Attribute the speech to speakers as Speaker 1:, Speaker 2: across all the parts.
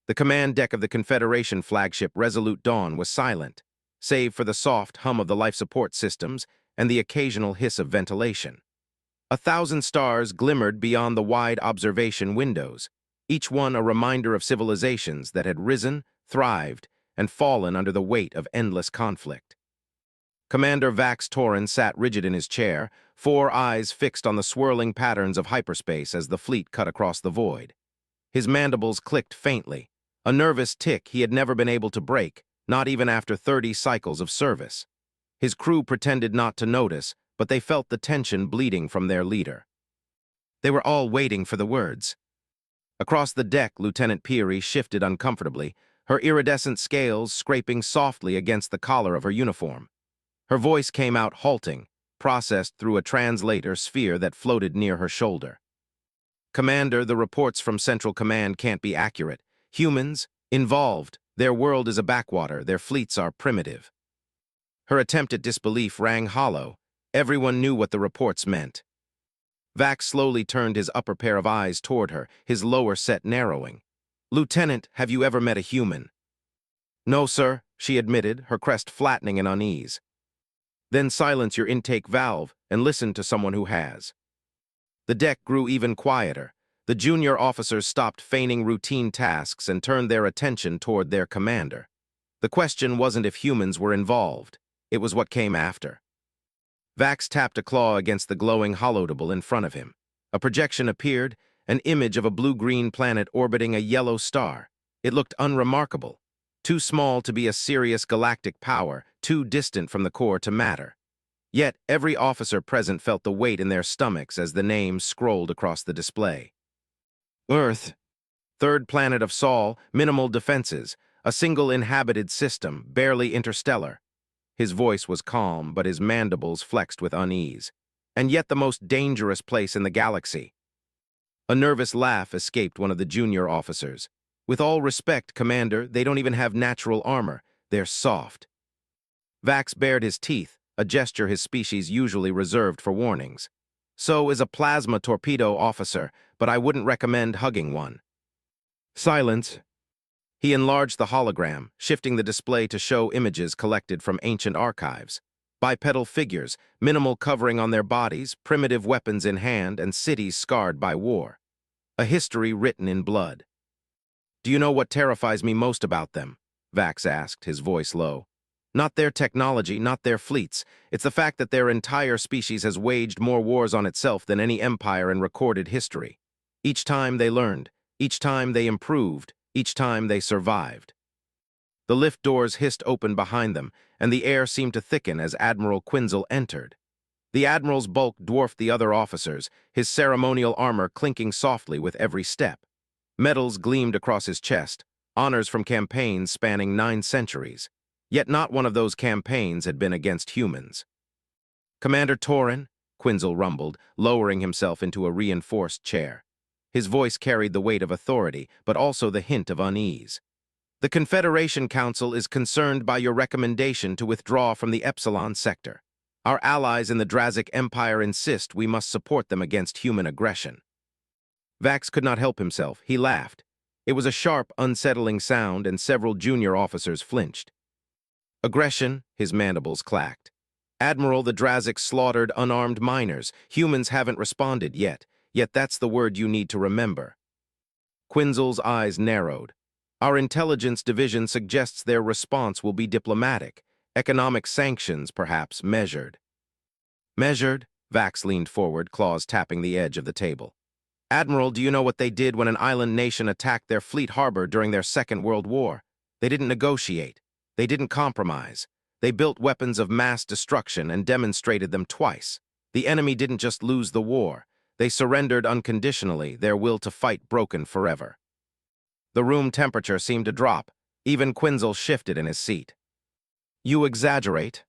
Speaker 1: The command deck of the Confederation flagship Resolute Dawn was silent, save for the soft hum of the life support systems and the occasional hiss of ventilation. 1,000 stars glimmered beyond the wide observation windows, each one a reminder of civilizations that had risen, thrived, and fallen under the weight of endless conflict. Commander Vax Torin sat rigid in his chair, 4 eyes fixed on the swirling patterns of hyperspace as the fleet cut across the void. His mandibles clicked faintly, a nervous tick he had never been able to break, not even after 30 cycles of service. His crew pretended not to notice, but they felt the tension bleeding from their leader. They were all waiting for the words. Across the deck, Lieutenant Peary shifted uncomfortably, her iridescent scales scraping softly against the collar of her uniform. Her voice came out halting, processed through a translator sphere that floated near her shoulder. Commander, the reports from Central Command can't be accurate. Humans, involved. Their world is a backwater. Their fleets are primitive. Her attempt at disbelief rang hollow. Everyone knew what the reports meant. Vax slowly turned his upper pair of eyes toward her, his lower set narrowing. "Lieutenant, have you ever met a human?" "No, sir," she admitted, her crest flattening in unease. "Then silence your intake valve and listen to someone who has." The deck grew even quieter. The junior officers stopped feigning routine tasks and turned their attention toward their commander. The question wasn't if humans were involved. It was what came after. Vax tapped a claw against the glowing holodable in front of him. A projection appeared, an image of a blue-green planet orbiting a yellow star. It looked unremarkable, too small to be a serious galactic power, too distant from the core to matter. Yet every officer present felt the weight in their stomachs as the name scrolled across the display. Earth, 3rd planet of Sol, minimal defenses, a single inhabited system, barely interstellar. His voice was calm, but his mandibles flexed with unease. And yet the most dangerous place in the galaxy. A nervous laugh escaped one of the junior officers. "With all respect, Commander, they don't even have natural armor. They're soft." Vax bared his teeth, a gesture his species usually reserved for warnings. "So is a plasma torpedo officer, but I wouldn't recommend hugging one." "Silence." He enlarged the hologram, shifting the display to show images collected from ancient archives. Bipedal figures, minimal covering on their bodies, primitive weapons in hand, and cities scarred by war. A history written in blood. "Do you know what terrifies me most about them?" Vax asked, his voice low. "Not their technology, not their fleets. It's the fact that their entire species has waged more wars on itself than any empire in recorded history. Each time they learned, each time they improved, each time they survived." The lift doors hissed open behind them, and the air seemed to thicken as Admiral Quinzel entered. The Admiral's bulk dwarfed the other officers, his ceremonial armor clinking softly with every step. Medals gleamed across his chest, honors from campaigns spanning 9 centuries. Yet not one of those campaigns had been against humans. "Commander Torin," Quinzel rumbled, lowering himself into a reinforced chair. His voice carried the weight of authority, but also the hint of unease. "The Confederation Council is concerned by your recommendation to withdraw from the Epsilon sector. Our allies in the Drazic Empire insist we must support them against human aggression." Vax could not help himself. He laughed. It was a sharp, unsettling sound, and several junior officers flinched. "Aggression," his mandibles clacked. "Admiral, the Drazic slaughtered unarmed miners. Humans haven't responded yet that's the word you need to remember." Quinzel's eyes narrowed. "Our intelligence division suggests their response will be diplomatic. Economic sanctions, perhaps, measured." "Measured?" Vax leaned forward, claws tapping the edge of the table. "Admiral, do you know what they did when an island nation attacked their fleet harbor during their Second World War? They didn't negotiate. They didn't compromise. They built weapons of mass destruction and demonstrated them twice. The enemy didn't just lose the war. They surrendered unconditionally, their will to fight broken forever." The room temperature seemed to drop. Even Quinzel shifted in his seat. "You exaggerate."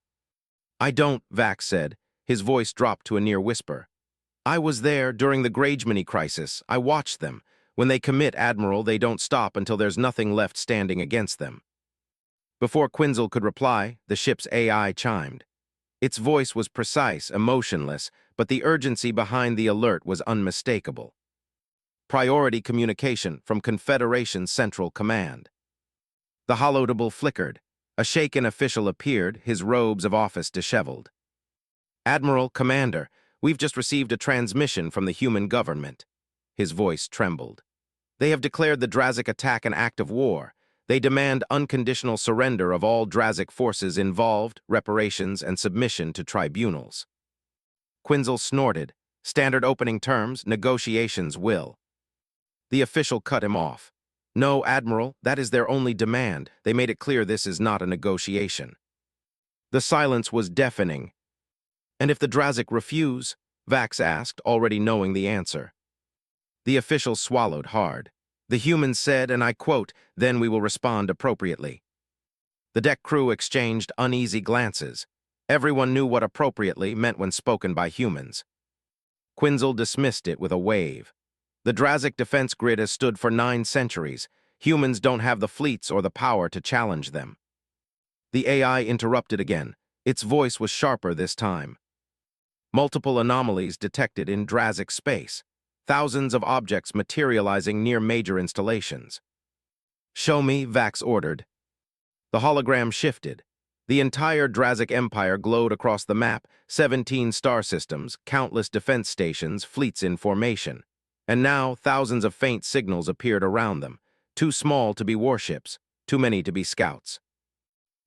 Speaker 1: "I don't," Vax said. His voice dropped to a near whisper. "I was there during the Gragemany crisis. I watched them. When they commit, Admiral, they don't stop until there's nothing left standing against them." Before Quinzel could reply, the ship's AI chimed. Its voice was precise, emotionless, but the urgency behind the alert was unmistakable. Priority communication from Confederation Central Command. The holodable flickered. A shaken official appeared, his robes of office disheveled. Admiral, Commander, we've just received a transmission from the human government. His voice trembled. They have declared the Drazic attack an act of war. They demand unconditional surrender of all Drazic forces involved, reparations, and submission to tribunals. Quinzel snorted. Standard opening terms, negotiations will. The official cut him off. No, Admiral, that is their only demand. They made it clear this is not a negotiation. The silence was deafening. And if the Drazic refuse? Vax asked, already knowing the answer. The official swallowed hard. The humans said, and I quote, "Then we will respond appropriately." The deck crew exchanged uneasy glances. Everyone knew what appropriately meant when spoken by humans. Quinzel dismissed it with a wave. The Drazic defense grid has stood for 9 centuries. Humans don't have the fleets or the power to challenge them. The AI interrupted again. Its voice was sharper this time. Multiple anomalies detected in Drazic space. Thousands of objects materializing near major installations. Show me, Vax ordered. The hologram shifted. The entire Drazic Empire glowed across the map, 17 star systems, countless defense stations, fleets in formation. And now, thousands of faint signals appeared around them. Too small to be warships, too many to be scouts.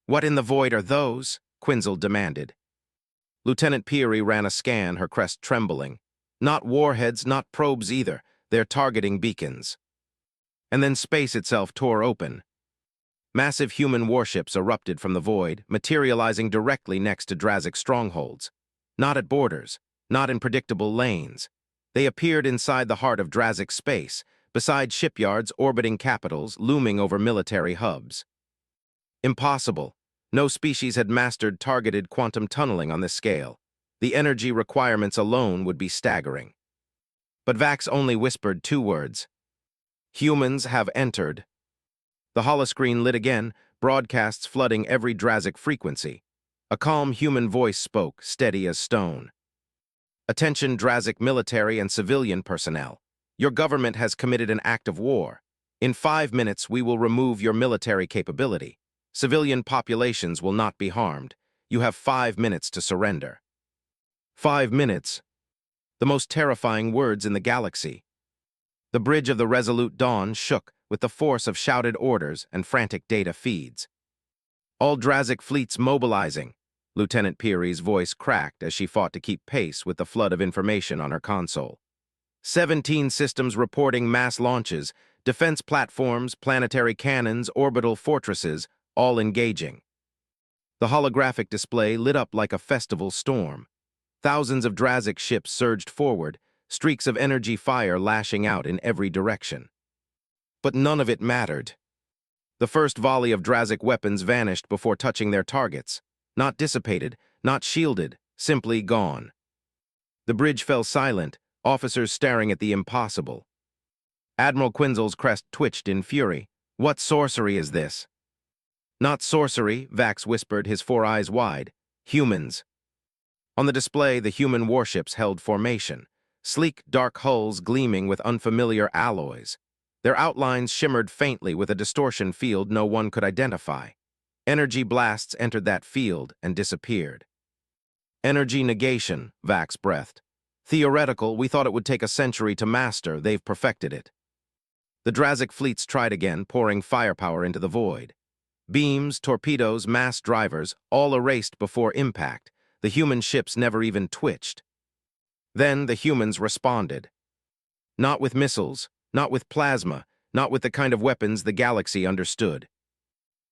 Speaker 1: What in the void are those? Quinzel demanded. Lieutenant Peary ran a scan, her crest trembling. Not warheads, not probes either. They're targeting beacons. And then space itself tore open. Massive human warships erupted from the void, materializing directly next to Drazic strongholds. Not at borders, not in predictable lanes. They appeared inside the heart of Drazic space, beside shipyards orbiting capitals looming over military hubs. Impossible. No species had mastered targeted quantum tunneling on this scale. The energy requirements alone would be staggering. But Vax only whispered 2 words. Humans have entered. The holoscreen lit again, broadcasts flooding every Drazic frequency. A calm human voice spoke, steady as stone. Attention Drazic military and civilian personnel. Your government has committed an act of war. In 5 minutes, we will remove your military capability. Civilian populations will not be harmed. You have 5 minutes to surrender. 5 minutes. The most terrifying words in the galaxy. The bridge of the Resolute Dawn shook with the force of shouted orders and frantic data feeds. All Drazic fleets mobilizing. Lieutenant Peary's voice cracked as she fought to keep pace with the flood of information on her console. 17 systems reporting mass launches, defense platforms, planetary cannons, orbital fortresses, all engaging. The holographic display lit up like a festival storm. Thousands of Drazic ships surged forward, streaks of energy fire lashing out in every direction. But none of it mattered. The first volley of Drazic weapons vanished before touching their targets. Not dissipated, not shielded, simply gone. The bridge fell silent, officers staring at the impossible. Admiral Quinzel's crest twitched in fury. What sorcery is this? Not sorcery, Vax whispered, his 4 eyes wide. Humans. On the display, the human warships held formation. Sleek, dark hulls gleaming with unfamiliar alloys. Their outlines shimmered faintly with a distortion field no one could identify. Energy blasts entered that field and disappeared. Energy negation, Vax breathed. Theoretical, we thought it would take a century to master, they've perfected it. The Drazic fleets tried again, pouring firepower into the void. Beams, torpedoes, mass drivers, all erased before impact. The human ships never even twitched. Then the humans responded. Not with missiles, not with plasma, not with the kind of weapons the galaxy understood.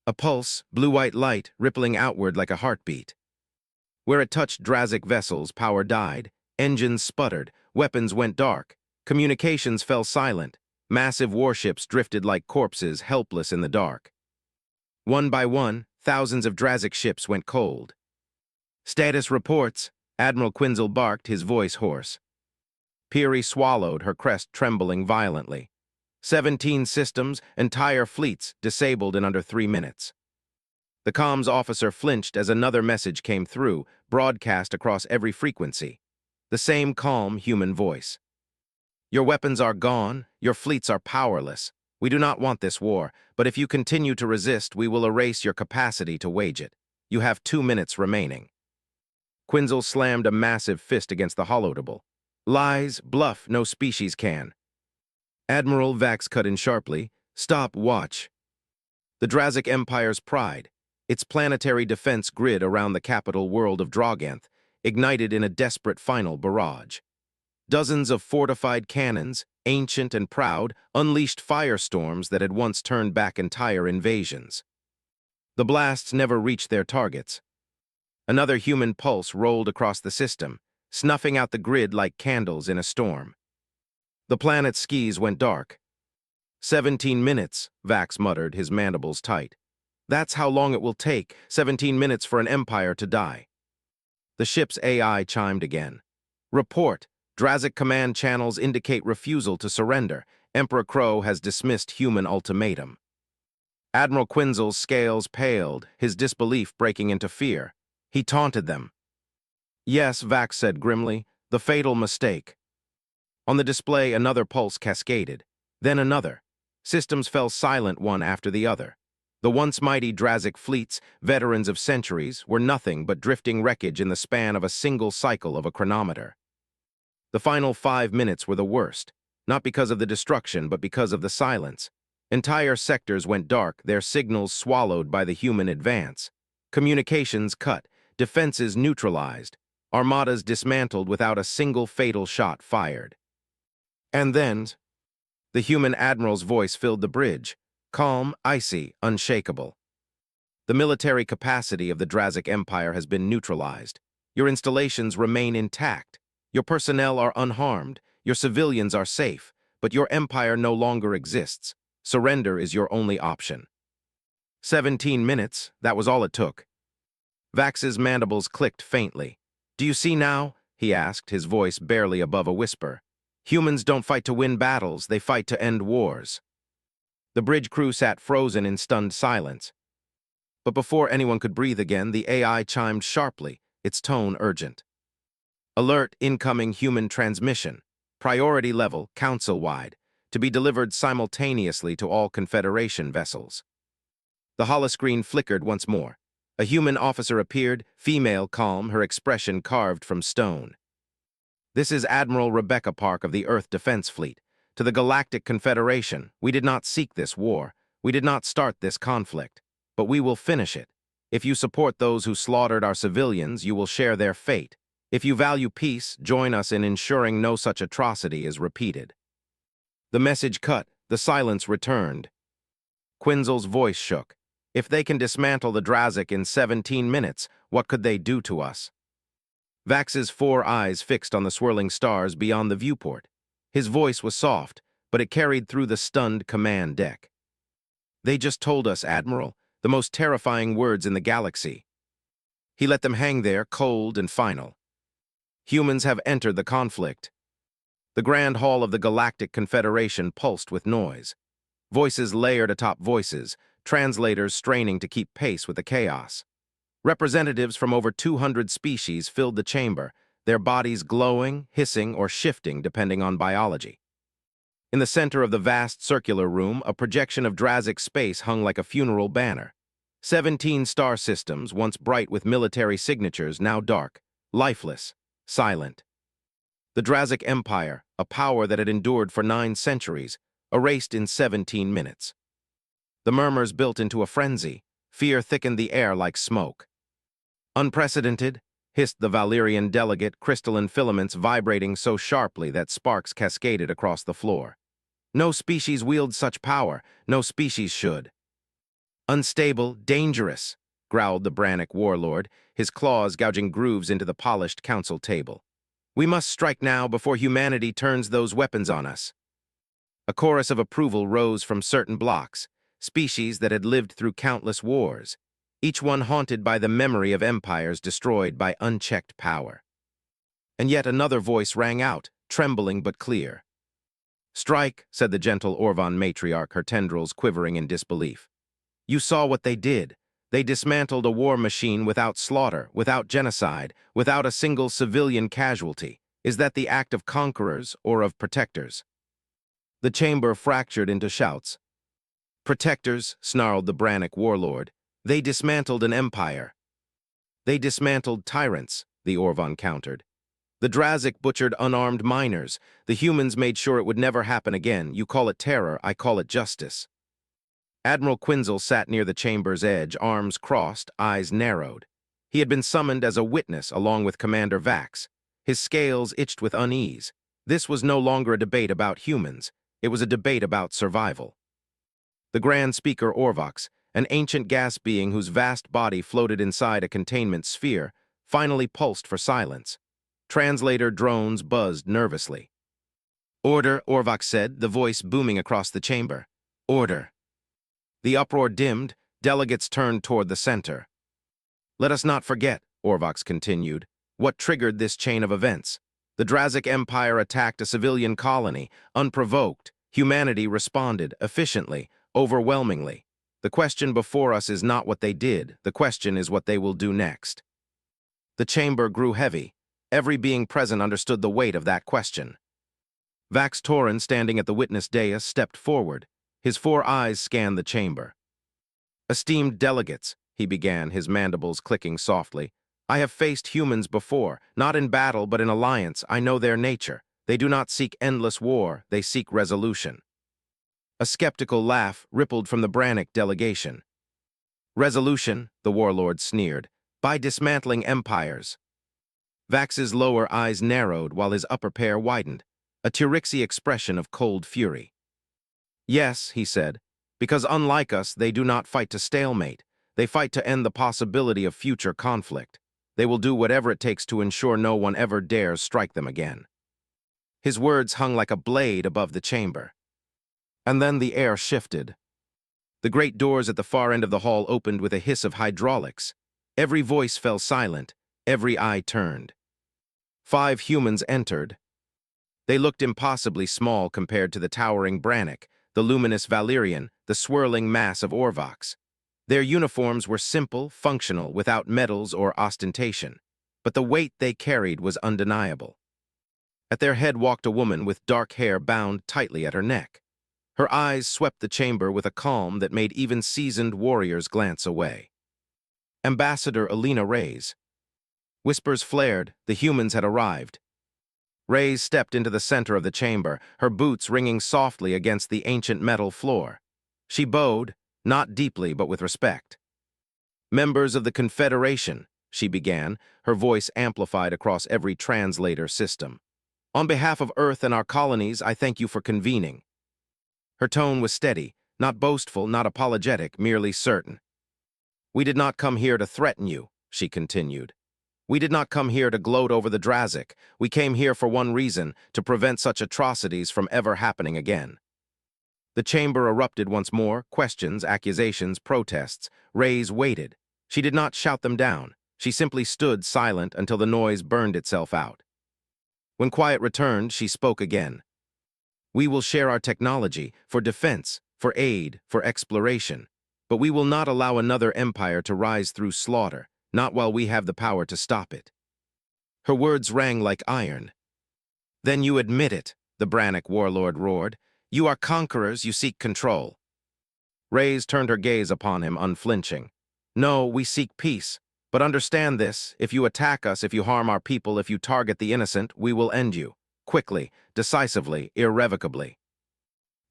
Speaker 1: A pulse, blue-white light, rippling outward like a heartbeat. Where it touched Drazic vessels, power died, engines sputtered, weapons went dark, communications fell silent, massive warships drifted like corpses, helpless in the dark. One by one, thousands of Drazic ships went cold. Status reports, Admiral Quinzel barked, his voice hoarse. Peary swallowed, her crest trembling violently. 17 systems, entire fleets, disabled in under 3 minutes. The comms officer flinched as another message came through, broadcast across every frequency. The same calm human voice. Your weapons are gone, Your fleets are powerless. We do not want this war, but if you continue to resist, we will erase your capacity to wage it. You have 2 minutes remaining." Quinzel slammed a massive fist against the holotable. "Lies, bluff, no species can." Admiral Vax cut in sharply. "Stop, watch." The Drazic Empire's pride, its planetary defense grid around the capital world of Droganth, ignited in a desperate final barrage. Dozens of fortified cannons, ancient and proud, unleashed firestorms that had once turned back entire invasions. The blasts never reached their targets. Another human pulse rolled across the system, snuffing out the grid like candles in a storm. The planet's skis went dark. 17 minutes, Vax muttered, his mandibles tight. That's how long it will take, 17 minutes for an empire to die. The ship's AI chimed again. "Report. Drazic command channels indicate refusal to surrender. Emperor Crow has dismissed human ultimatum." Admiral Quinzel's scales paled, his disbelief breaking into fear. He taunted them. "Yes," Vax said grimly, "the fatal mistake." On the display, another pulse cascaded. Then another. Systems fell silent one after the other. The once mighty Drazic fleets, veterans of centuries, were nothing but drifting wreckage in the span of a single cycle of a chronometer. The final 5 minutes were the worst, not because of the destruction, but because of the silence. Entire sectors went dark, their signals swallowed by the human advance. Communications cut, defenses neutralized, armadas dismantled without a single fatal shot fired. And then, the human admiral's voice filled the bridge, calm, icy, unshakable. "The military capacity of the Drazic Empire has been neutralized. Your installations remain intact. Your personnel are unharmed. Your civilians are safe. But your empire no longer exists. Surrender is your only option." 17 minutes, that was all it took. Vax's mandibles clicked faintly. "Do you see now?" he asked, his voice barely above a whisper. "Humans don't fight to win battles, they fight to end wars." The bridge crew sat frozen in stunned silence. But before anyone could breathe again, the AI chimed sharply, its tone urgent. "Alert, incoming human transmission. Priority level, council-wide, to be delivered simultaneously to all Confederation vessels." The holoscreen flickered once more. A human officer appeared, female, calm, her expression carved from stone. "This is Admiral Rebecca Park of the Earth Defense Fleet. To the Galactic Confederation, we did not seek this war. We did not start this conflict. But we will finish it. If you support those who slaughtered our civilians, you will share their fate. If you value peace, join us in ensuring no such atrocity is repeated." The message cut, the silence returned. Quinzel's voice shook. "If they can dismantle the Drazic in 17 minutes, what could they do to us?" Vax's 4 eyes fixed on the swirling stars beyond the viewport. His voice was soft, but it carried through the stunned command deck. "They just told us, Admiral, the most terrifying words in the galaxy." He let them hang there, cold and final. "Humans have entered the conflict." The Grand Hall of the Galactic Confederation pulsed with noise. Voices layered atop voices, translators straining to keep pace with the chaos. Representatives from over 200 species filled the chamber, their bodies glowing, hissing, or shifting depending on biology. In the center of the vast circular room, a projection of Drazic space hung like a funeral banner. 17 star systems, once bright with military signatures, now dark, lifeless, silent. The Drazic Empire, a power that had endured for 9 centuries, erased in 17 minutes. The murmurs built into a frenzy. Fear thickened the air like smoke. "Unprecedented," hissed the Valerian delegate, crystalline filaments vibrating so sharply that sparks cascaded across the floor. "No species wields such power. No species should." "Unstable, dangerous," growled the Brannick warlord, his claws gouging grooves into the polished council table. "We must strike now before humanity turns those weapons on us." A chorus of approval rose from certain blocks, species that had lived through countless wars, each one haunted by the memory of empires destroyed by unchecked power. And yet another voice rang out, trembling but clear. "Strike," said the gentle Orvan matriarch, her tendrils quivering in disbelief. "You saw what they did. They dismantled a war machine without slaughter, without genocide, without a single civilian casualty. Is that the act of conquerors or of protectors?" The chamber fractured into shouts. "Protectors," snarled the Brannick warlord. "They dismantled an empire." "They dismantled tyrants," the Orvan countered. "The Drazik butchered unarmed miners. The humans made sure it would never happen again. You call it terror, I call it justice." Admiral Quinzel sat near the chamber's edge, arms crossed, eyes narrowed. He had been summoned as a witness along with Commander Vax. His scales itched with unease. This was no longer a debate about humans. It was a debate about survival. The Grand Speaker Orvox, an ancient gas being whose vast body floated inside a containment sphere, finally pulsed for silence. Translator drones buzzed nervously. "Order," Orvox said, the voice booming across the chamber. "Order." The uproar dimmed, delegates turned toward the center. "Let us not forget," Orvox continued, "what triggered this chain of events. The Drazik Empire attacked a civilian colony, unprovoked. Humanity responded, efficiently, overwhelmingly. The question before us is not what they did, the question is what they will do next." The chamber grew heavy. Every being present understood the weight of that question. Vax Torin, standing at the witness dais, stepped forward. His 4 eyes scanned the chamber. "Esteemed delegates," he began, his mandibles clicking softly, "I have faced humans before, not in battle but in alliance. I know their nature. They do not seek endless war, they seek resolution." A skeptical laugh rippled from the Brannick delegation. "Resolution," the warlord sneered, "by dismantling empires." Vax's lower eyes narrowed while his upper pair widened, a Tyrixi expression of cold fury. "Yes," he said, "because unlike us, they do not fight to stalemate. They fight to end the possibility of future conflict. They will do whatever it takes to ensure no one ever dares strike them again." His words hung like a blade above the chamber. And then the air shifted. The great doors at the far end of the hall opened with a hiss of hydraulics. Every voice fell silent, every eye turned. 5 humans entered. They looked impossibly small compared to the towering Brannick, the luminous Valerian, the swirling mass of Orvox. Their uniforms were simple, functional, without medals or ostentation. But the weight they carried was undeniable. At their head walked a woman with dark hair bound tightly at her neck. Her eyes swept the chamber with a calm that made even seasoned warriors glance away. Ambassador Alina Reyes. Whispers flared, the humans had arrived. Reyes stepped into the center of the chamber, her boots ringing softly against the ancient metal floor. She bowed, not deeply but with respect. "Members of the Confederation," she began, her voice amplified across every translator system. "On behalf of Earth and our colonies, I thank you for convening." Her tone was steady, not boastful, not apologetic, merely certain. "We did not come here to threaten you," she continued. "We did not come here to gloat over the Drazik. We came here for one reason, to prevent such atrocities from ever happening again." The chamber erupted once more, questions, accusations, protests. Reyes waited. She did not shout them down. She simply stood silent until the noise burned itself out. When quiet returned, she spoke again. "We will share our technology, for defense, for aid, for exploration. But we will not allow another empire to rise through slaughter, not while we have the power to stop it." Her words rang like iron. "Then you admit it," the Brannick warlord roared. "You are conquerors, you seek control." Reyes turned her gaze upon him, unflinching. "No, we seek peace. But understand this, if you attack us, if you harm our people, if you target the innocent, we will end you. Quickly, decisively, irrevocably."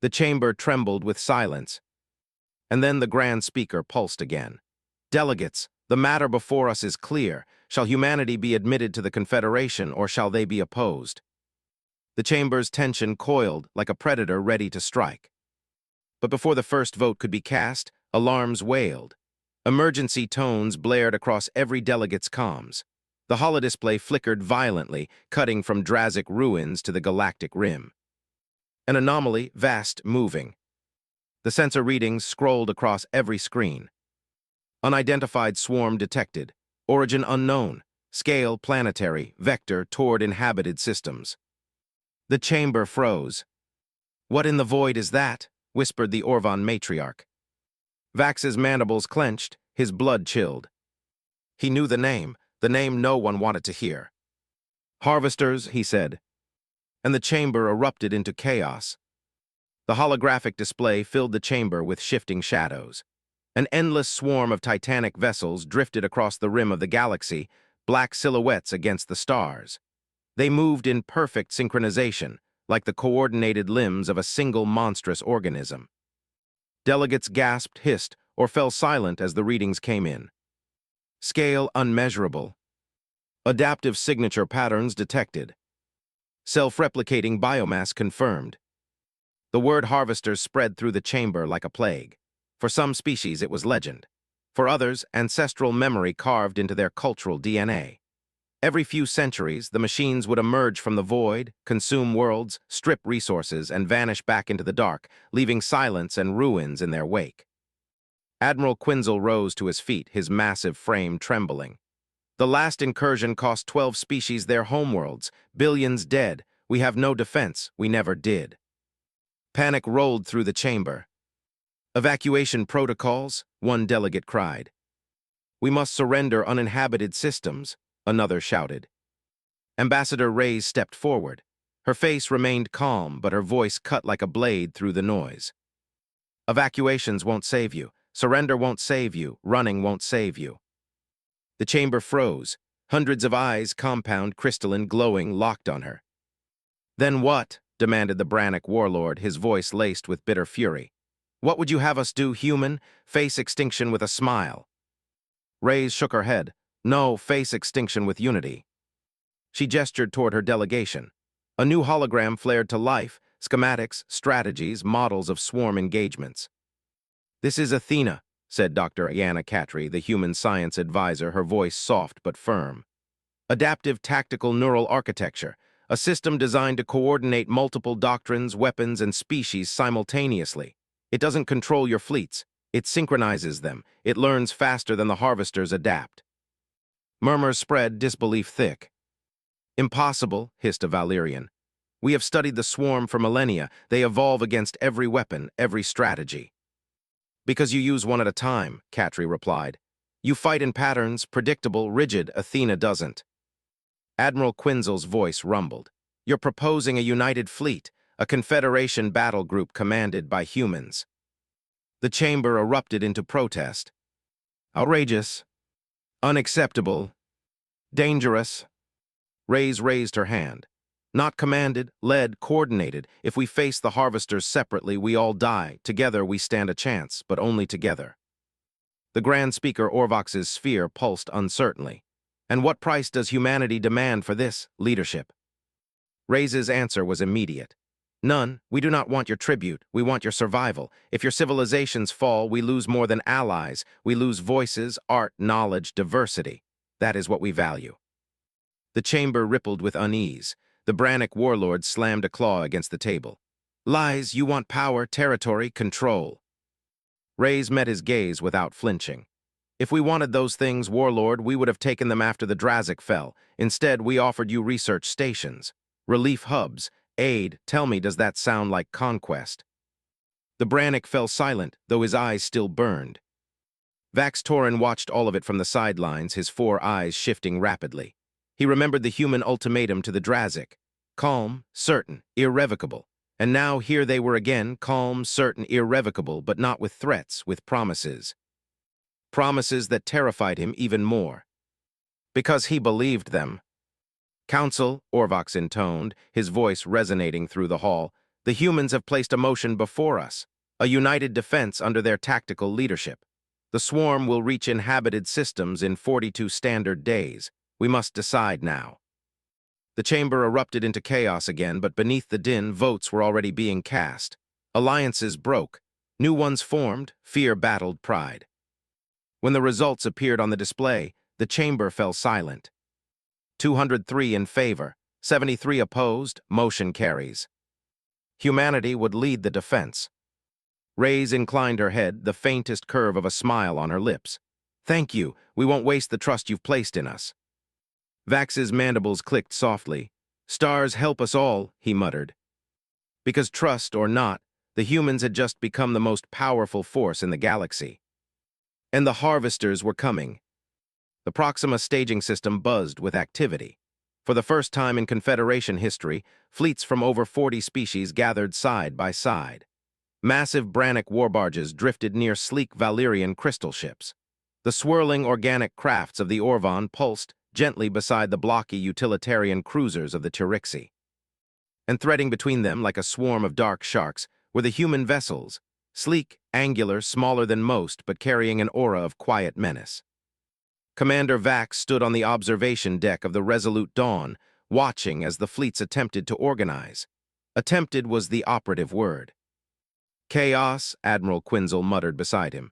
Speaker 1: The chamber trembled with silence. And then the Grand Speaker pulsed again. "Delegates, the matter before us is clear. Shall humanity be admitted to the Confederation, or shall they be opposed?" The chamber's tension coiled like a predator ready to strike. But before the first vote could be cast, alarms wailed. Emergency tones blared across every delegate's comms. The holodisplay flickered violently, cutting from Drazik ruins to the galactic rim. An anomaly, vast, moving. The sensor readings scrolled across every screen. Unidentified swarm detected. Origin unknown. Scale planetary. Vector toward inhabited systems. The chamber froze. "What in the void is that?" whispered the Orvan matriarch. Vax's mandibles clenched, his blood chilled. He knew the name no one wanted to hear. "Harvesters," he said. And the chamber erupted into chaos. The holographic display filled the chamber with shifting shadows. An endless swarm of titanic vessels drifted across the rim of the galaxy, black silhouettes against the stars. They moved in perfect synchronization, like the coordinated limbs of a single monstrous organism. Delegates gasped, hissed, or fell silent as the readings came in. Scale unmeasurable. Adaptive signature patterns detected. Self-replicating biomass confirmed. The word harvesters spread through the chamber like a plague. For some species, it was legend. For others, ancestral memory carved into their cultural DNA. Every few centuries, the machines would emerge from the void, consume worlds, strip resources, and vanish back into the dark, leaving silence and ruins in their wake. Admiral Quinzel rose to his feet, his massive frame trembling. The last incursion cost 12 species their homeworlds, billions dead. We have no defense, we never did. Panic rolled through the chamber. Evacuation protocols, one delegate cried. We must surrender uninhabited systems, another shouted. Ambassador Reyes stepped forward. Her face remained calm, but her voice cut like a blade through the noise. Evacuations won't save you. Surrender won't save you. Running won't save you. The chamber froze. Hundreds of eyes, compound, crystalline, glowing, locked on her. Then what? Demanded the Brannick warlord, his voice laced with bitter fury. What would you have us do, human? Face extinction with a smile. Reyes shook her head. No, face extinction with unity. She gestured toward her delegation. A new hologram flared to life, schematics, strategies, models of swarm engagements. This is Athena, said Dr. Ayanna Katri, the human science advisor, her voice soft but firm. Adaptive tactical neural architecture, a system designed to coordinate multiple doctrines, weapons, and species simultaneously. It doesn't control your fleets. It synchronizes them. It learns faster than the harvesters adapt. Murmurs spread, disbelief thick. Impossible, hissed a Valerian. We have studied the swarm for millennia. They evolve against every weapon, every strategy. Because you use one at a time, Katri replied. You fight in patterns, predictable, rigid. Athena doesn't. Admiral Quinzel's voice rumbled. You're proposing a united fleet, a confederation battle group commanded by humans. The chamber erupted into protest. Outrageous. Unacceptable. Dangerous. Reyes raised her hand. Not commanded, led, coordinated. If we face the harvesters separately, we all die. Together, we stand a chance, but only together. The Grand Speaker Orvox's sphere pulsed uncertainly. And what price does humanity demand for this leadership? Reyes's answer was immediate. None. We do not want your tribute. We want your survival. If your civilizations fall, we lose more than allies. We lose voices, art, knowledge, diversity. That is what we value. The chamber rippled with unease. The Brannick warlord slammed a claw against the table. Lies, you want power, territory, control. Reyes met his gaze without flinching. If we wanted those things, warlord, we would have taken them after the Drazik fell. Instead, we offered you research stations, relief hubs, aid. Tell me, does that sound like conquest? The Brannick fell silent, though his eyes still burned. Vax Torin watched all of it from the sidelines, his 4 eyes shifting rapidly. He remembered the human ultimatum to the Drazik. Calm, certain, irrevocable. And now here they were again, calm, certain, irrevocable, but not with threats, with promises. Promises that terrified him even more. Because he believed them. Council, Orvox intoned, his voice resonating through the hall, the humans have placed a motion before us, a united defense under their tactical leadership. The swarm will reach inhabited systems in 42 standard days. We must decide now. The chamber erupted into chaos again, but beneath the din, votes were already being cast. Alliances broke. New ones formed. Fear battled pride. When the results appeared on the display, the chamber fell silent. 203 in favor, 73 opposed, motion carries. Humanity would lead the defense. Reyes inclined her head, the faintest curve of a smile on her lips. Thank you. We won't waste the trust you've placed in us. Vax's mandibles clicked softly. Stars help us all, he muttered. Because trust or not, the humans had just become the most powerful force in the galaxy. And the harvesters were coming. The Proxima staging system buzzed with activity. For the first time in Confederation history, fleets from over 40 species gathered side by side. Massive Brannick warbarges drifted near sleek Valyrian crystal ships. The swirling organic crafts of the Orvon pulsed gently beside the blocky utilitarian cruisers of the Tyrixi. And threading between them like a swarm of dark sharks were the human vessels, sleek, angular, smaller than most, but carrying an aura of quiet menace. Commander Vax stood on the observation deck of the Resolute Dawn, watching as the fleets attempted to organize. Attempted was the operative word. Chaos, Admiral Quinzel muttered beside him.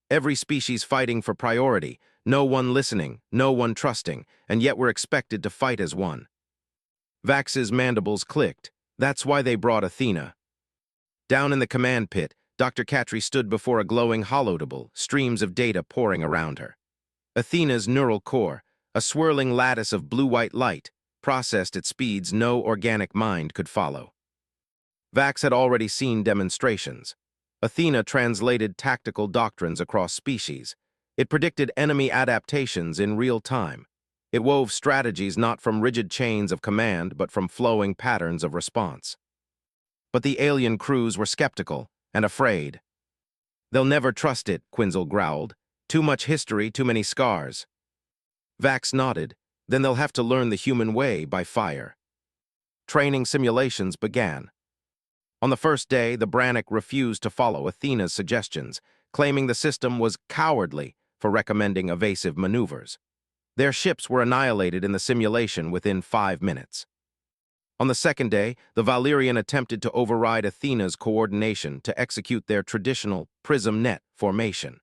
Speaker 1: Every species fighting for priority, no one listening, no one trusting, and yet we're expected to fight as one. Vax's mandibles clicked. That's why they brought Athena. Down in the command pit, Dr. Catry stood before a glowing holodable, streams of data pouring around her. Athena's neural core, a swirling lattice of blue-white light, processed at speeds no organic mind could follow. Vax had already seen demonstrations. Athena translated tactical doctrines across species. It predicted enemy adaptations in real time. It wove strategies not from rigid chains of command but from flowing patterns of response. But the alien crews were skeptical and afraid. They'll never trust it, Quinzel growled. Too much history, too many scars. Vax nodded. Then they'll have to learn the human way by fire. Training simulations began. On the first day, the Brannick refused to follow Athena's suggestions, claiming the system was cowardly for recommending evasive maneuvers. Their ships were annihilated in the simulation within 5 minutes. On the second day, the Valyrian attempted to override Athena's coordination to execute their traditional prism net formation.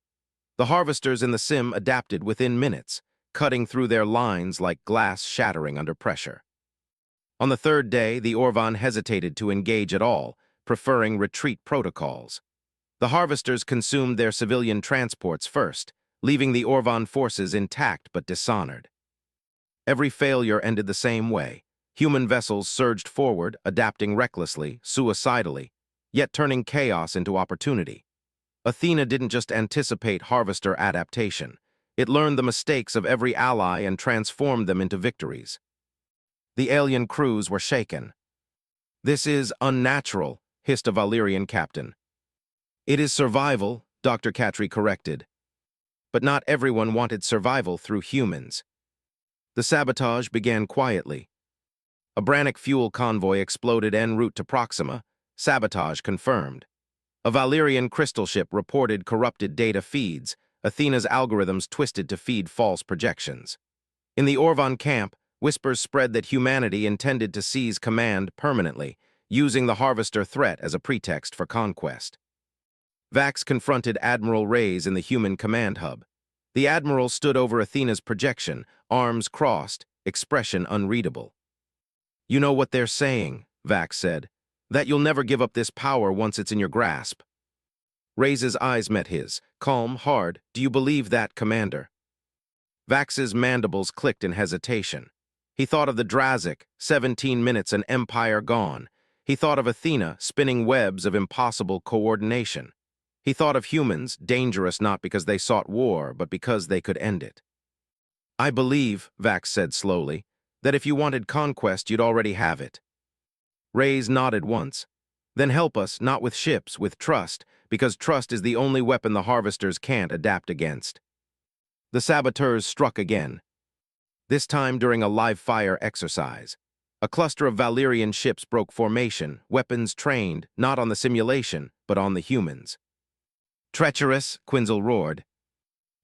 Speaker 1: The harvesters in the sim adapted within minutes, cutting through their lines like glass shattering under pressure. On the third day, the Orvon hesitated to engage at all, preferring retreat protocols. The harvesters consumed their civilian transports first, leaving the Orvon forces intact but dishonored. Every failure ended the same way. Human vessels surged forward, adapting recklessly, suicidally, yet turning chaos into opportunity. Athena didn't just anticipate harvester adaptation. It learned the mistakes of every ally and transformed them into victories. The alien crews were shaken. "This is unnatural," hissed a Valyrian captain. "It is survival," Dr. Catry corrected. But not everyone wanted survival through humans. The sabotage began quietly. A Brannick fuel convoy exploded en route to Proxima, sabotage confirmed. A Valyrian crystal ship reported corrupted data feeds, Athena's algorithms twisted to feed false projections. In the Orvon camp, whispers spread that humanity intended to seize command permanently, using the harvester threat as a pretext for conquest. Vax confronted Admiral Reyes in the human command hub. The Admiral stood over Athena's projection, arms crossed, expression unreadable. "You know what they're saying," Vax said, "that you'll never give up this power once it's in your grasp." Reyes' eyes met his, calm, hard. "Do you believe that, Commander?" Vax's mandibles clicked in hesitation. He thought of the Drazik, 17 minutes and empire gone. He thought of Athena, spinning webs of impossible coordination. He thought of humans, dangerous not because they sought war, but because they could end it. "I believe," Vax said slowly, "that if you wanted conquest, you'd already have it." Reyes nodded once. "Then help us, not with ships, with trust, because trust is the only weapon the harvesters can't adapt against." The saboteurs struck again, this time during a live-fire exercise. A cluster of Valyrian ships broke formation, weapons trained, not on the simulation, but on the humans. "Treacherous," Quinzel roared.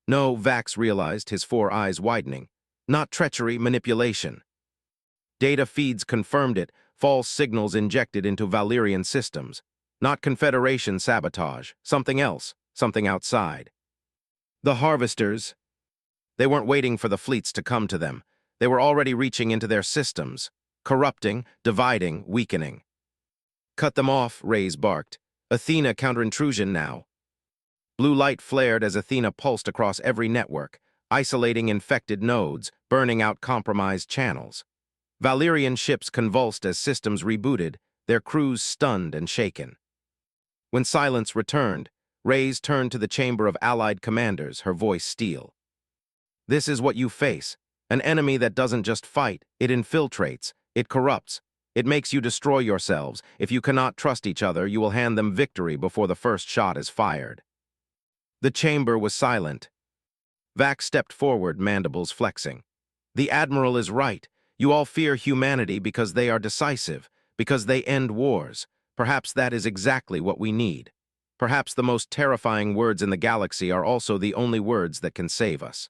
Speaker 1: No, Vax realized, his 4 eyes widening. Not treachery, manipulation. Data feeds confirmed it, false signals injected into Valyrian systems. Not Confederation sabotage, something else, something outside. The harvesters, they weren't waiting for the fleets to come to them. They were already reaching into their systems, corrupting, dividing, weakening. "Cut them off," Reyes barked. "Athena counterintrusion now." Blue light flared as Athena pulsed across every network, isolating infected nodes, burning out compromised channels. Valyrian ships convulsed as systems rebooted, their crews stunned and shaken. When silence returned, Reyes turned to the chamber of allied commanders, her voice steel. "This is what you face, an enemy that doesn't just fight, it infiltrates, it corrupts, It makes you destroy yourselves. If you cannot trust each other, you will hand them victory before the first shot is fired. The chamber was silent. Vax stepped forward, mandibles flexing. The Admiral is right. You all fear humanity because they are decisive, because they end wars. Perhaps that is exactly what we need. Perhaps the most terrifying words in the galaxy are also the only words that can save us.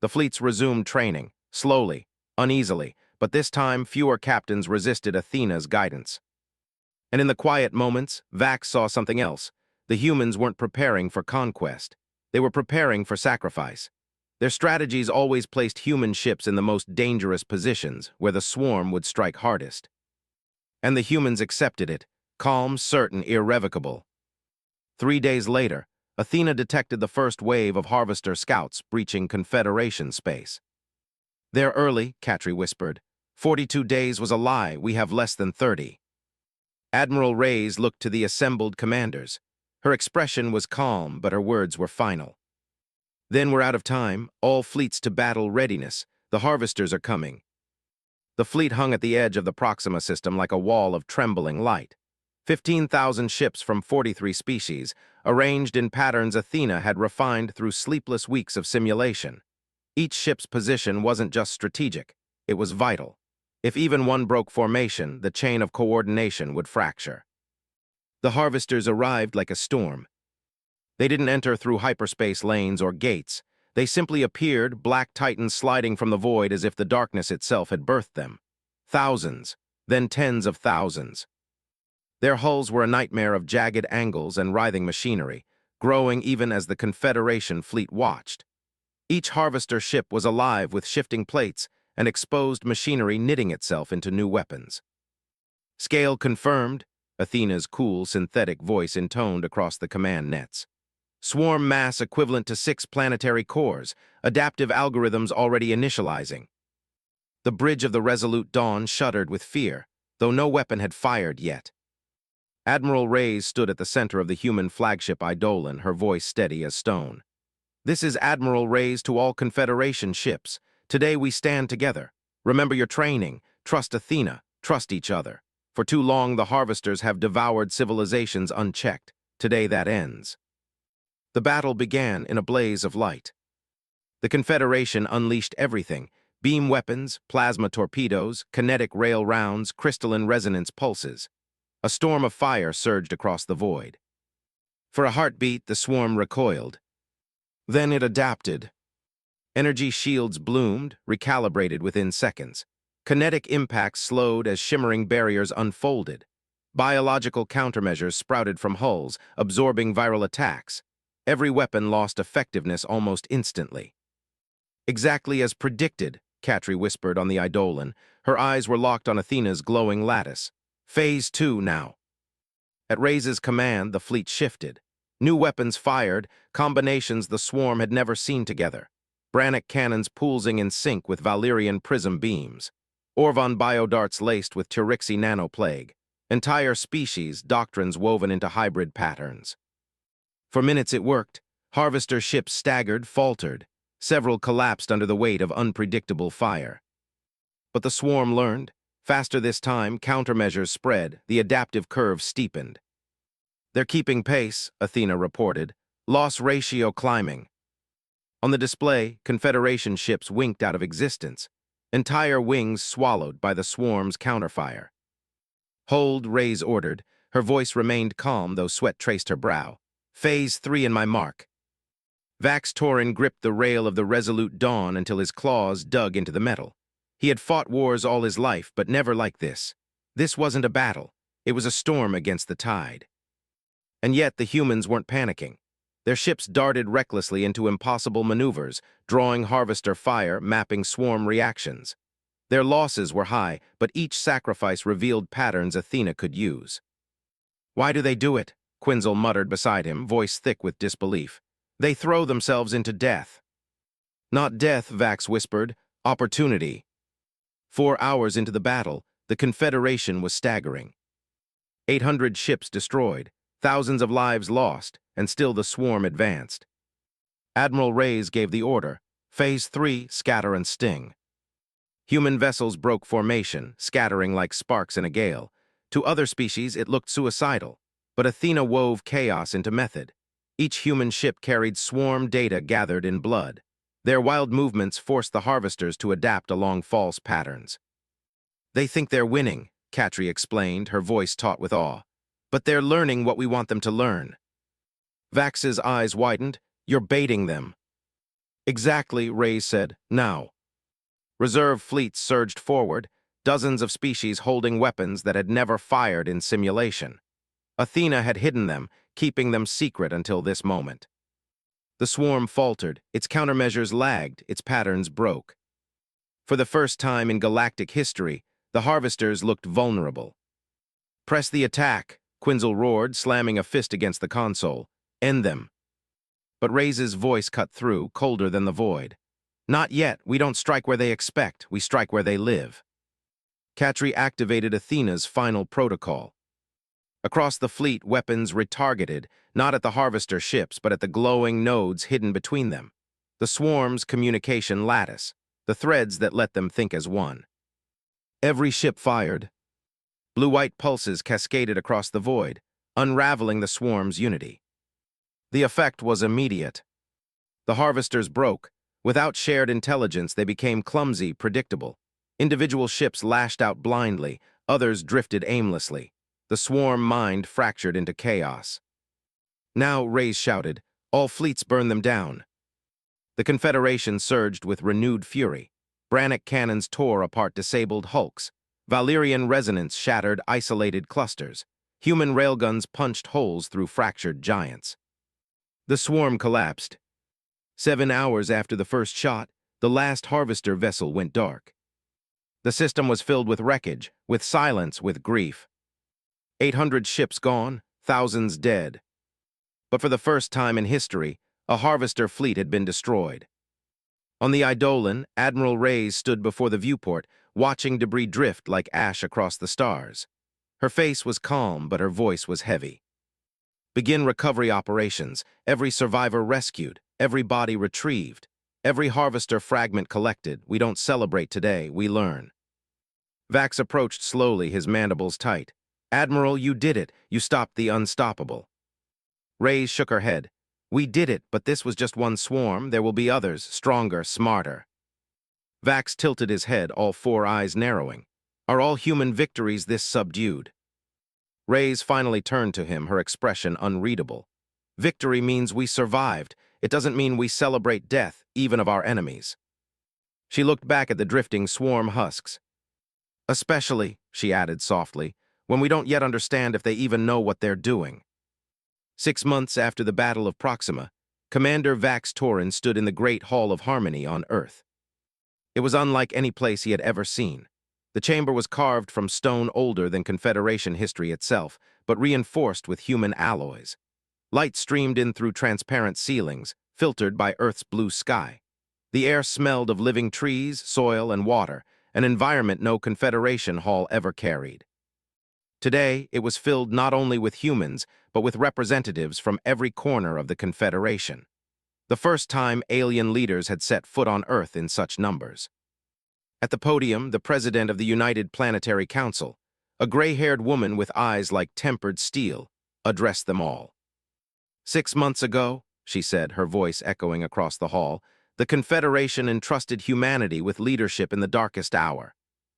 Speaker 1: The fleets resumed training, slowly, uneasily, but this time fewer captains resisted Athena's guidance. And in the quiet moments, Vax saw something else. The humans weren't preparing for conquest. They were preparing for sacrifice. Their strategies always placed human ships in the most dangerous positions, where the swarm would strike hardest. And the humans accepted it, calm, certain, irrevocable. 3 days later, Athena detected the first wave of Harvester scouts breaching Confederation space. "They're early," Katri whispered. 42 days was a lie. We have less than 30. Admiral Reyes looked to the assembled commanders. Her expression was calm, but her words were final. "Then we're out of time. All fleets to battle readiness. The Harvesters are coming." The fleet hung at the edge of the Proxima system like a wall of trembling light. 15,000 ships from 43 species, arranged in patterns Athena had refined through sleepless weeks of simulation. Each ship's position wasn't just strategic, it was vital. If even one broke formation, the chain of coordination would fracture. The Harvesters arrived like a storm. They didn't enter through hyperspace lanes or gates. They simply appeared, black titans sliding from the void as if the darkness itself had birthed them. Thousands, then tens of thousands. Their hulls were a nightmare of jagged angles and writhing machinery, growing even as the Confederation fleet watched. Each Harvester ship was alive with shifting plates and exposed machinery knitting itself into new weapons. "Scale confirmed," Athena's cool, synthetic voice intoned across the command nets. "Swarm mass equivalent to 6 planetary cores, adaptive algorithms already initializing." The bridge of the Resolute Dawn shuddered with fear, though no weapon had fired yet. Admiral Reyes stood at the center of the human flagship Eidolon, her voice steady as stone. "This is Admiral Reyes to all Confederation ships. Today we stand together. Remember your training. Trust Athena. Trust each other. For too long the Harvesters have devoured civilizations unchecked. Today that ends." The battle began in a blaze of light. The Confederation unleashed everything: beam weapons, plasma torpedoes, kinetic rail rounds, crystalline resonance pulses. A storm of fire surged across the void. For a heartbeat, the swarm recoiled. Then it adapted. Energy shields bloomed, recalibrated within seconds. Kinetic impacts slowed as shimmering barriers unfolded. Biological countermeasures sprouted from hulls, absorbing viral attacks. Every weapon lost effectiveness almost instantly. "Exactly as predicted," Katri whispered on the Eidolon. Her eyes were locked on Athena's glowing lattice. "Phase 2 now." At Reyes' command, the fleet shifted. New weapons fired, combinations the swarm had never seen together. Brannick cannons pulsing in sync with Valerian prism beams. Orvon biodarts laced with Turixi nanoplague. Entire species, doctrines woven into hybrid patterns. For minutes it worked. Harvester ships staggered, faltered. Several collapsed under the weight of unpredictable fire. But the swarm learned. Faster this time, countermeasures spread, the adaptive curve steepened. "They're keeping pace," Athena reported. "Loss ratio climbing." On the display, Confederation ships winked out of existence. Entire wings swallowed by the swarm's counterfire. "Hold," Reyes ordered. Her voice remained calm, though sweat traced her brow. "Phase 3 in my mark." Vax Torin gripped the rail of the Resolute Dawn until his claws dug into the metal. He had fought wars all his life, but never like this. This wasn't a battle. It was a storm against the tide. And yet the humans weren't panicking. Their ships darted recklessly into impossible maneuvers, drawing Harvester fire, mapping swarm reactions. Their losses were high, but each sacrifice revealed patterns Athena could use. "Why do they do it?" Quinzel muttered beside him, voice thick with disbelief. "They throw themselves into death." "Not death," Vax whispered. "Opportunity." 4 hours into the battle, the Confederation was staggering. 800 ships destroyed, thousands of lives lost, and still the swarm advanced. Admiral Reyes gave the order: "Phase 3, scatter and sting." Human vessels broke formation, scattering like sparks in a gale. To other species, it looked suicidal. But Athena wove chaos into method. Each human ship carried swarm data gathered in blood. Their wild movements forced the harvesters to adapt along false patterns. "They think they're winning," Katri explained, her voice taut with awe. "But they're learning what we want them to learn." Vax's eyes widened. "You're baiting them." "Exactly," Ray said. "Now." Reserve fleets surged forward, dozens of species holding weapons that had never fired in simulation. Athena had hidden them, keeping them secret until this moment. The swarm faltered, its countermeasures lagged, its patterns broke. For the first time in galactic history, the harvesters looked vulnerable. "Press the attack," Quinzel roared, slamming a fist against the console. "End them." But Ray's voice cut through, colder than the void. "Not yet. We don't strike where they expect. We strike where they live." Katri activated Athena's final protocol. Across the fleet, weapons retargeted, not at the harvester ships, but at the glowing nodes hidden between them. The swarm's communication lattice, the threads that let them think as one. Every ship fired. Blue-white pulses cascaded across the void, unraveling the swarm's unity. The effect was immediate. The harvesters broke. Without shared intelligence, they became clumsy, predictable. Individual ships lashed out blindly, others drifted aimlessly. The swarm mind fractured into chaos. "Now," Reyes shouted, "all fleets burn them down." The Confederation surged with renewed fury. Brannick cannons tore apart disabled hulks. Valyrian resonance shattered isolated clusters. Human railguns punched holes through fractured giants. The swarm collapsed. 7 hours after the first shot, the last harvester vessel went dark. The system was filled with wreckage, with silence, with grief. 800 ships gone, thousands dead. But for the first time in history, a harvester fleet had been destroyed. On the Eidolon, Admiral Reyes stood before the viewport, watching debris drift like ash across the stars. Her face was calm, but her voice was heavy. "Begin recovery operations, every survivor rescued, every body retrieved, every harvester fragment collected. We don't celebrate today, we learn." Vax approached slowly, his mandibles tight. "Admiral, you did it. You stopped the unstoppable." Reyes shook her head. "We did it, but this was just one swarm. There will be others, stronger, smarter." Vax tilted his head, all 4 eyes narrowing. "Are all human victories this subdued?" Reyes finally turned to him, her expression unreadable. "Victory means we survived. It doesn't mean we celebrate death, even of our enemies." She looked back at the drifting swarm husks. "Especially," she added softly, "when we don't yet understand if they even know what they're doing." 6 months after the Battle of Proxima, Commander Vax Torin stood in the Great Hall of Harmony on Earth. It was unlike any place he had ever seen. The chamber was carved from stone older than Confederation history itself, but reinforced with human alloys. Light streamed in through transparent ceilings, filtered by Earth's blue sky. The air smelled of living trees, soil, and water, an environment no Confederation hall ever carried. Today, it was filled not only with humans, but with representatives from every corner of the Confederation. The first time alien leaders had set foot on Earth in such numbers. At the podium, the president of the United Planetary Council, a gray-haired woman with eyes like tempered steel, addressed them all. 6 months ago," she said, her voice echoing across the hall, "the Confederation entrusted humanity with leadership in the darkest hour.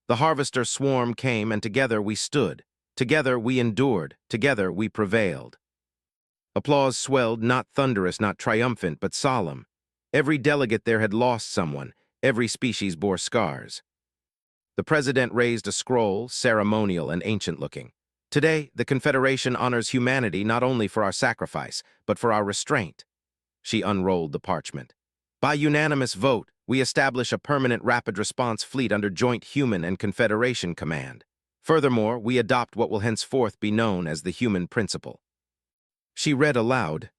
Speaker 1: The harvester swarm came, and together we stood. Together we endured. Together we prevailed." Applause swelled, not thunderous, not triumphant, but solemn. Every delegate there had lost someone. Every species bore scars. The president raised a scroll, ceremonial and ancient-looking. "Today, the Confederation honors humanity not only for our sacrifice, but for our restraint." She unrolled the parchment. "By unanimous vote, we establish a permanent rapid response fleet under joint human and Confederation command. Furthermore, we adopt what will henceforth be known as the human principle." She read aloud,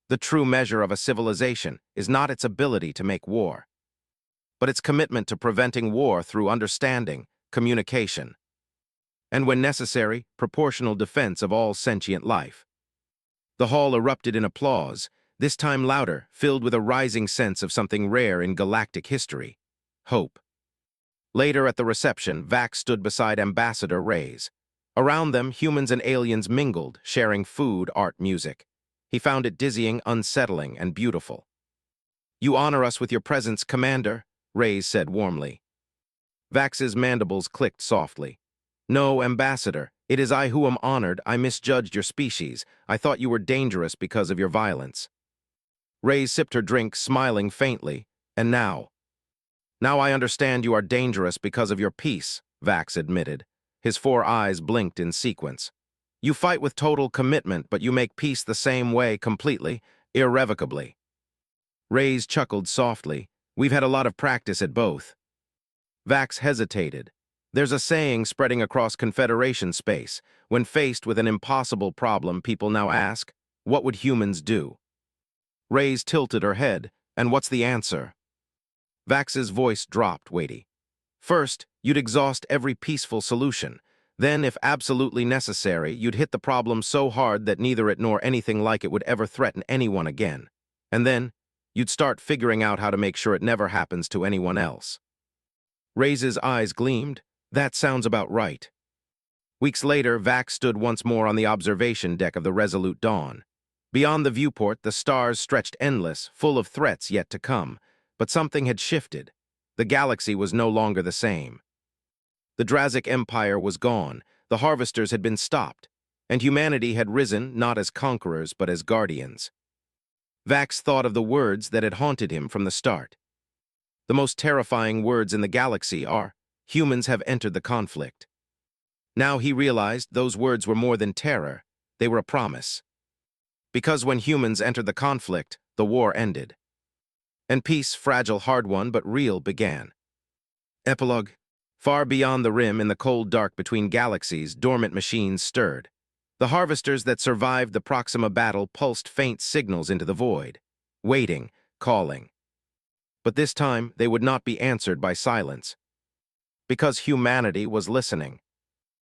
Speaker 1: "The true measure of a civilization is not its ability to make war, but its commitment to preventing war through understanding, communication, and when necessary, proportional defense of all sentient life." The hall erupted in applause, this time louder, filled with a rising sense of something rare in galactic history: hope. Later at the reception, Vax stood beside Ambassador Reyes. Around them, humans and aliens mingled, sharing food, art, music. He found it dizzying, unsettling, and beautiful. "You honor us with your presence, Commander," Reyes said warmly. Vax's mandibles clicked softly. "No, Ambassador, it is I who am honored. I misjudged your species. I thought you were dangerous because of your violence." Reyes sipped her drink, smiling faintly. "And now?" "Now I understand you are dangerous because of your peace," Vax admitted. His four eyes blinked in sequence. "You fight with total commitment, but you make peace the same way, completely, irrevocably." Reyes chuckled softly. "We've had a lot of practice at both." Vax hesitated. There's a saying spreading across Confederation space. When faced with an impossible problem, people now ask, what would humans do? Reyes tilted her head. "And what's the answer?" Vax's voice dropped, weighty. "First, you'd exhaust every peaceful solution. Then, if absolutely necessary, you'd hit the problem so hard that neither it nor anything like it would ever threaten anyone again. And then, you'd start figuring out how to make sure it never happens to anyone else." Reyes's eyes gleamed. "That sounds about right." Weeks later, Vax stood once more on the observation deck of the Resolute Dawn. Beyond the viewport, the stars stretched endless, full of threats yet to come. But something had shifted. The galaxy was no longer the same. The Drazic Empire was gone, the harvesters had been stopped, and humanity had risen not as conquerors but as guardians. Vax thought of the words that had haunted him from the start. The most terrifying words in the galaxy are, "Humans have entered the conflict." Now he realized those words were more than terror, they were a promise. Because when humans entered the conflict, the war ended. And peace, fragile, hard-won, but real, began. Epilogue. Far beyond the rim, in the cold dark between galaxies, dormant machines stirred. The harvesters that survived the Proxima battle pulsed faint signals into the void, waiting, calling. But this time, they would not be answered by silence. Because humanity was listening.